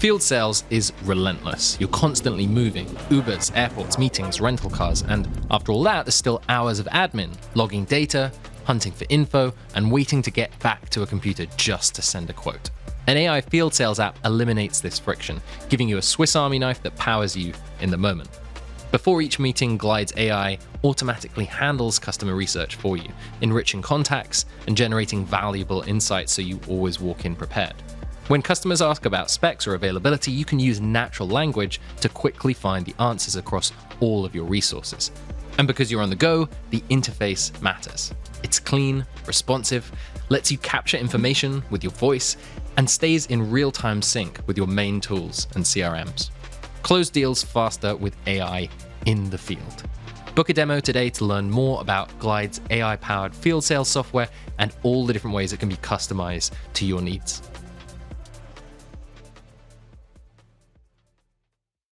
Field sales is relentless. You're constantly moving. Ubers, airports, meetings, rental cars, and after all that, there's still hours of admin, logging data, hunting for info, and waiting to get back to a computer just to send a quote. An AI field sales app eliminates this friction, giving you a Swiss Army knife that powers you in the moment. Before each meeting, Glide's AI automatically handles customer research for you, enriching contacts and generating valuable insights so you always walk in prepared. When customers ask about specs or availability, you can use natural language to quickly find the answers across all of your resources. And because you're on the go, the interface matters. It's clean, responsive, lets you capture information with your voice, and stays in real-time sync with your main tools and CRMs. Close deals faster with AI in the field. Book a demo today to learn more about Glide's AI-powered field sales software and all the different ways it can be customized to your needs.